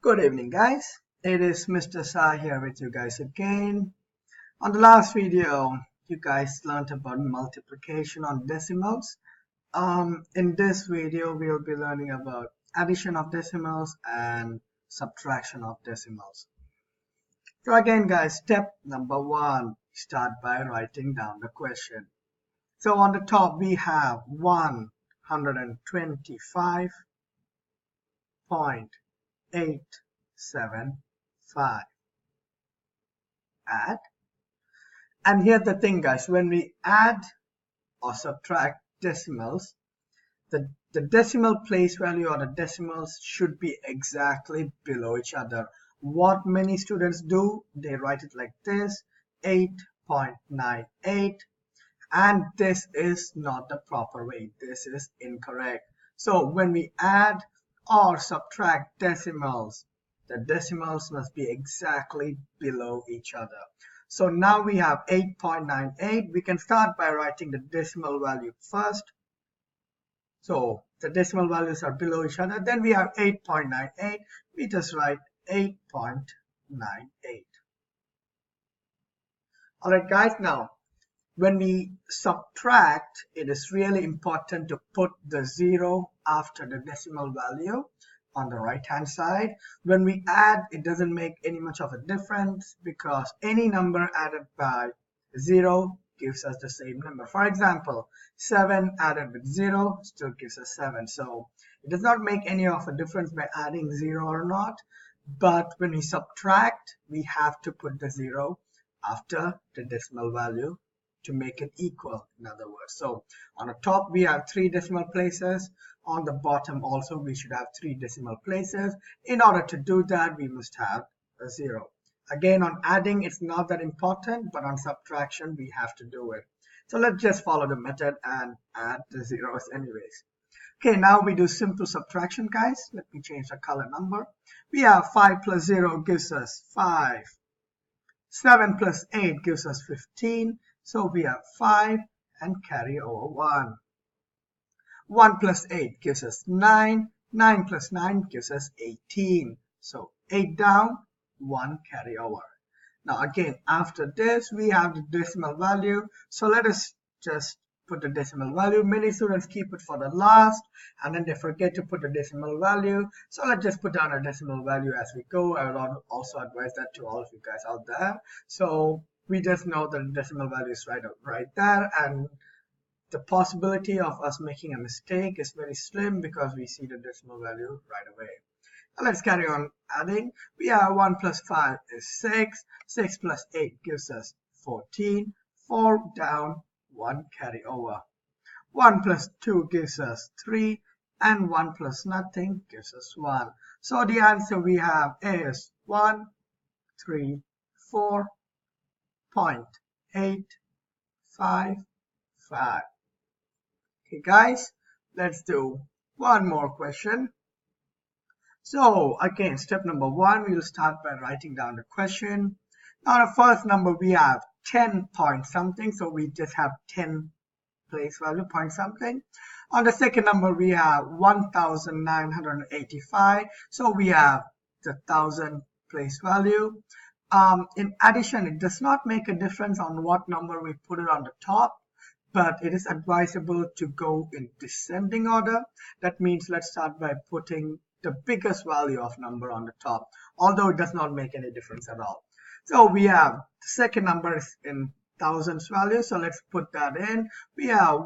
Good evening, guys. It is Mr. Sa here with you guys again. On the last video, you guys learned about multiplication on decimals. In this video, we'll be learning about addition of decimals and subtraction of decimals. So again, guys, step number one, start by writing down the question. So on the top, we have 125.875. Add. And here's the thing, guys, when we add or subtract decimals, the decimal place value or the decimals should be exactly below each other. What many students do, they write it like this, 8.98, and this is not the proper way. This is incorrect. So when we add or subtract decimals, the decimals must be exactly below each other. So now we have 8.98. We can start by writing the decimal value first. So the decimal values are below each other. Then we have 8.98. We just write 8.98. Alright guys, now when we subtract, it is really important to put the 0 after the decimal value on the right hand side. When we add, it doesn't make any much of a difference because any number added by 0 gives us the same number. For example, 7 added with 0 still gives us 7. So it does not make any of a difference by adding 0 or not. But when we subtract, we have to put the 0 after the decimal value to make it equal, in other words. So on the top we have 3 decimal places. On the bottom also we should have 3 decimal places. In order to do that, we must have a 0. Again, on adding it's not that important, but on subtraction we have to do it. So let's just follow the method and add the zeros anyways. Okay, now we do simple subtraction, guys. Let me change the color number. We have 5 plus 0 gives us 5. 7 plus 8 gives us 15. So we have 5 and carry over 1. 1 plus 8 gives us 9. 9 plus 9 gives us 18. So 8 down, 1 carry over. Now again, after this, we have the decimal value. So let us just put the decimal value. Many students keep it for the last and then they forget to put the decimal value. So let's just put down a decimal value as we go. I would also advise that to all of you guys out there. So we just know that the decimal value is right there, and the possibility of us making a mistake is very slim because we see the decimal value right away. Now let's carry on adding. We have 1 plus 5 is 6. 6 plus 8 gives us 14. 4 down, 1 carry over. 1 plus 2 gives us 3. And 1 plus nothing gives us 1. So the answer we have is 134.855. Okay guys, let's do one more question. So again, step number one, we'll start by writing down the question. Now the first number we have 10 point something, so we just have 10 place value point something. On the second number we have 1985, so we have the 1000 place value. In addition, it does not make a difference on what number we put it on the top, but it is advisable to go in descending order. That means let's start by putting the biggest value of number on the top, although it does not make any difference at all. So we have the second number is in thousands value, so let's put that in. We have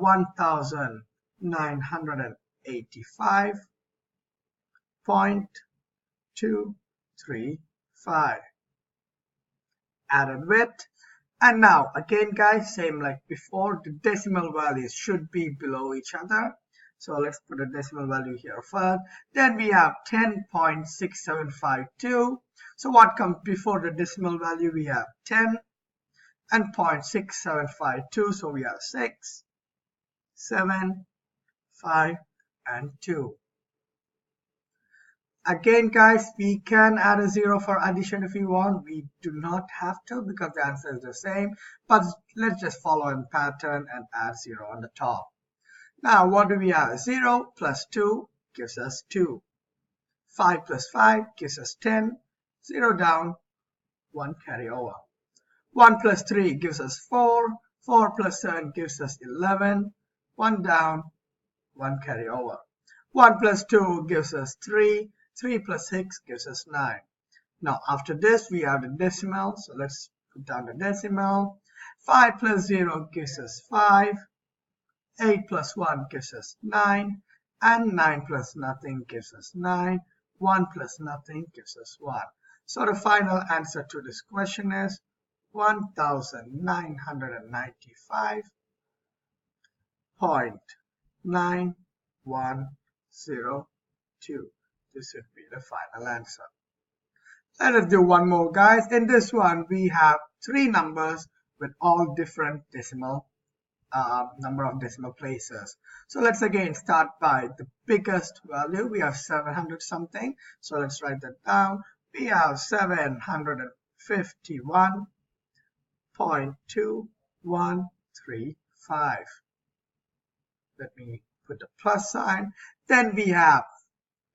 1985.235 added with. And now again guys, same like before, the decimal values should be below each other. So let's put a decimal value here first. Then we have 10.6752. So what comes before the decimal value? We have 10 and 0.6752. So we have 6, 7, 5, and 2. Again guys, we can add a 0 for addition if we want. We do not have to because the answer is the same. But let's just follow a pattern and add 0 on the top. Now what do we have? 0 plus 2 gives us 2. 5 plus 5 gives us 10. 0 down, 1 carry over. 1 plus 3 gives us 4. 4 plus 7 gives us 11. 1 down, 1 carry over. 1 plus 2 gives us 3. 3 plus 6 gives us 9. Now after this we have the decimal, so let's put down the decimal. 5 plus 0 gives us 5. 8 plus 1 gives us 9. And 9 plus nothing gives us 9. 1 plus nothing gives us 1. So the final answer to this question is 1995.9102. This would be the final answer. Let us do one more, guys. In this one, we have three numbers with all different decimal number of decimal places. So let's again start by the biggest value. We have 700 something. So let's write that down. We have 751.2135. Let me put the plus sign. Then we have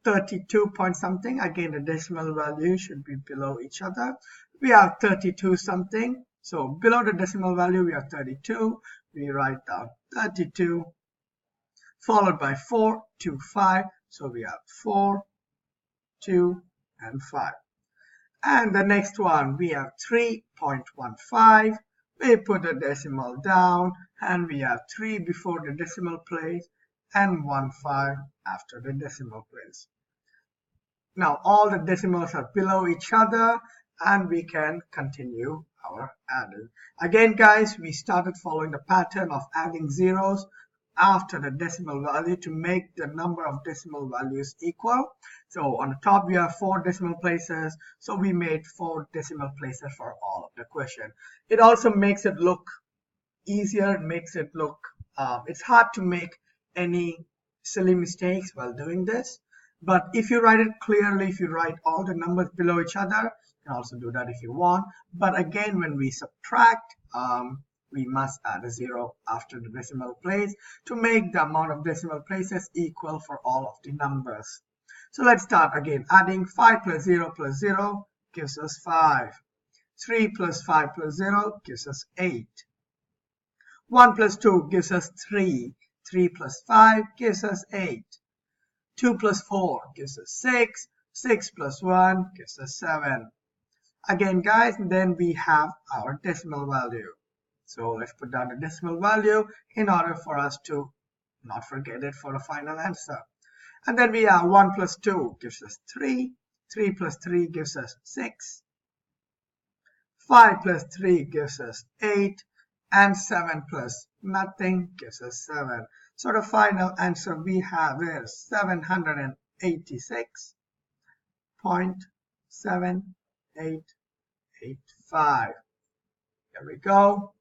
32 point something. Again, the decimal value should be below each other. We have 32 something. So below the decimal value, we have 32. We write down 32 followed by 4, 2, 5. So we have 4, 2, and 5. And the next one, we have 3.15. We put the decimal down and we have 3 before the decimal place and 1 5 after the decimal place. Now all the decimals are below each other and we can continue our adding. Again, guys, we started following the pattern of adding zeros after the decimal value to make the number of decimal values equal. So on the top we have 4 decimal places, so we made 4 decimal places for all of the question. It also makes it look easier, makes it look it's hard to make any silly mistakes while doing this. But if you write it clearly, if you write all the numbers below each other, you can also do that if you want. But again, when we subtract, we must add a 0 after the decimal place to make the amount of decimal places equal for all of the numbers. So let's start again. Adding 5 plus 0 gives us 5. 3 plus 5 plus 0 gives us 8. 1 plus 2 gives us 3. 3 plus 5 gives us 8. 2 plus 4 gives us 6. 6 plus 1 gives us 7. Again, guys, then we have our decimal value. So let's put down the decimal value in order for us to not forget it for the final answer. And then we have 1 plus 2 gives us 3. 3 plus 3 gives us 6. 5 plus 3 gives us 8. And 7 plus nothing gives us 7. So the final answer we have is 786.7885. There we go.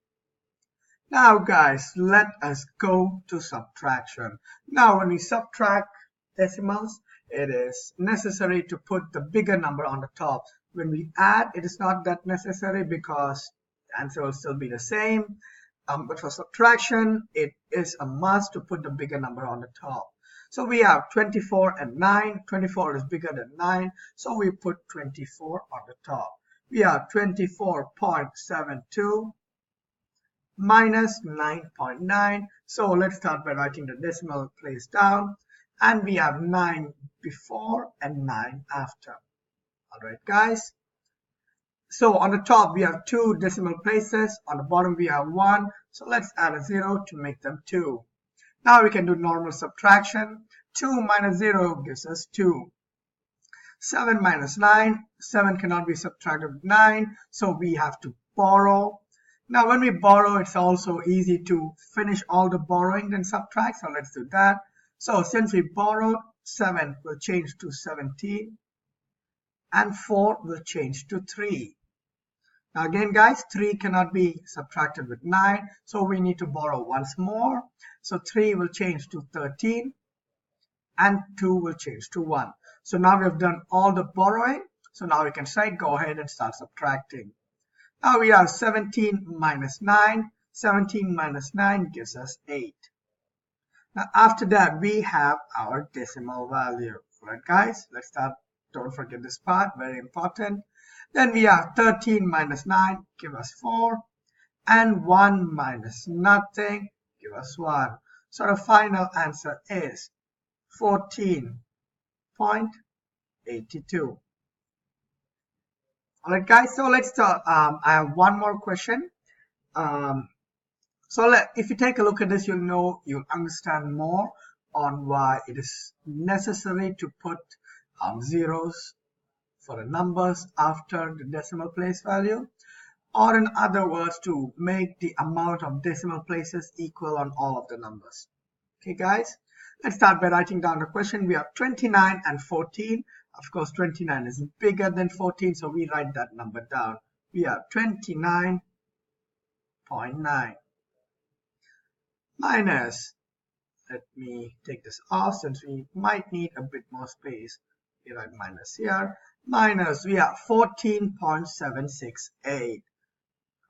Now guys, let us go to subtraction. Now when we subtract decimals, it is necessary to put the bigger number on the top. When we add, it is not that necessary because the answer will still be the same. But for subtraction, it is a must to put the bigger number on the top. So we have 24 and 9. 24 is bigger than 9, so we put 24 on the top. We have 24.72 minus 9.9. So let's start by writing the decimal place down. And we have 9 before and 9 after. Alright, guys. So on the top we have 2 decimal places, on the bottom we have 1, so let's add a 0 to make them 2. Now we can do normal subtraction. 2 minus 0 gives us 2. 7 minus 9, 7 cannot be subtracted with 9, so we have to borrow. Now when we borrow, it's also easy to finish all the borrowing then subtract, so let's do that. So since we borrowed, 7 will change to 17 and 4 will change to 3. Now again, guys, 3 cannot be subtracted with 9, so we need to borrow once more. So 3 will change to 13 and 2 will change to 1. So now we have done all the borrowing, so now we can go ahead and start subtracting. Now we have 17 minus 9. 17 minus 9 gives us 8. Now after that we have our decimal value. Alright guys, let's start Don't forget this part, very important. Then we have 13 minus 9, give us 4. And 1 minus nothing, give us 1. So the final answer is 14.82. Alright guys, so let's start. I have one more question. If you take a look at this, you'll understand more on why it is necessary to put zeros for the numbers after the decimal place value, or in other words, to make the amount of decimal places equal on all of the numbers. Okay guys, let's start by writing down the question. We have 29 and 14. Of course, 29 is bigger than 14, so we write that number down. We have 29.9 minus, let me take this off since we might need a bit more space. We write minus here. Minus, we have 14.768.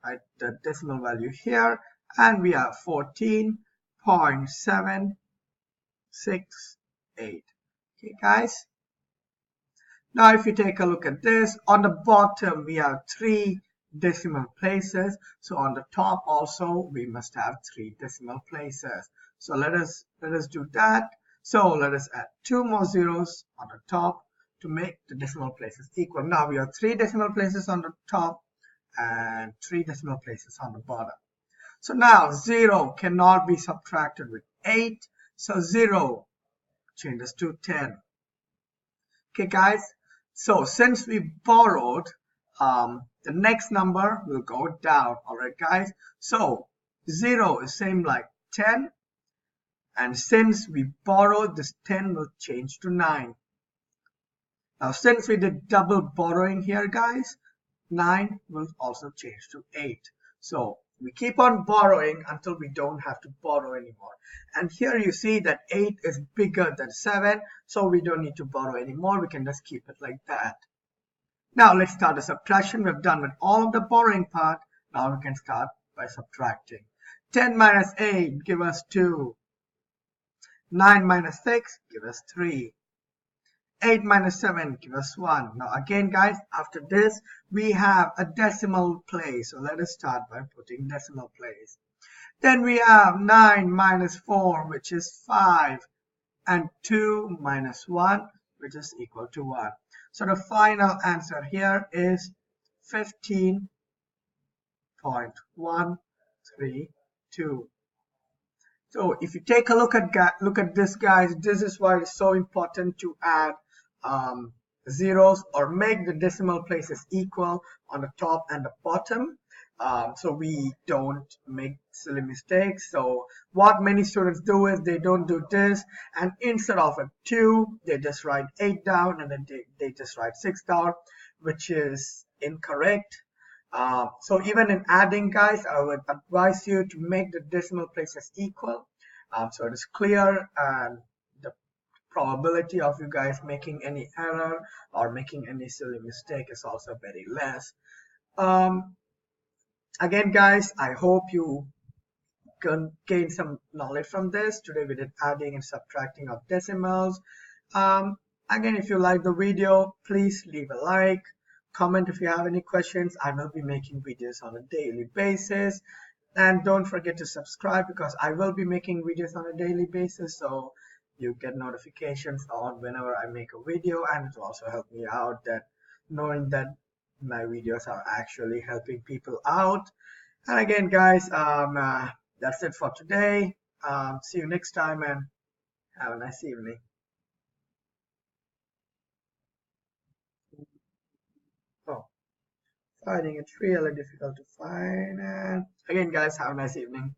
Right, the decimal value here, and we have 14.768. Okay guys, now if you take a look at this, on the bottom we have 3 decimal places, so on the top also we must have 3 decimal places. So let us do that. So let us add 2 more zeros on the top to make the decimal places equal. Now we have 3 decimal places on the top and 3 decimal places on the bottom. So now 0 cannot be subtracted with 8, so 0 changes to 10. Okay guys, so since we borrowed, the next number will go down. Alright guys, so 0 is same like 10, and since we borrowed, this 10 will change to 9. Now since we did double borrowing here guys, 9 will also change to 8. So we keep on borrowing until we don't have to borrow anymore. And here you see that 8 is bigger than 7, so we don't need to borrow anymore. We can just keep it like that. Now let's start the subtraction. We've done with all of the borrowing part. Now we can start by subtracting. 10 minus 8 give us 2. 9 minus 6 give us 3. 8 minus 7 give us 1. Now again guys, after this we have a decimal place. So let us start by putting decimal place. Then we have 9 minus 4, which is 5, and 2 minus 1, which is equal to 1. So the final answer here is 15.132. So if you take a look at this guys, this is why it's so important to add zeros or make the decimal places equal on the top and the bottom, so we don't make silly mistakes. So what many students do is they don't do this, and instead of a 2 they just write 8 down, and then they just write 6 down, which is incorrect. So even in adding guys, I would advise you to make the decimal places equal, so it is clear, and the probability of you guys making any error or making any silly mistake is also very less. Again guys, I hope you can gain some knowledge from this. Today we did adding and subtracting of decimals. Again, if you like the video, please leave a like, comment if you have any questions. I will be making videos on a daily basis, and don't forget to subscribe, because I will be making videos on a daily basis, so you get notifications on whenever I make a video, and it will also help me out that knowing that my videos are actually helping people out. And again guys, that's it for today. See you next time, and have a nice evening. Oh, finding it really difficult to find. And again guys, have a nice evening.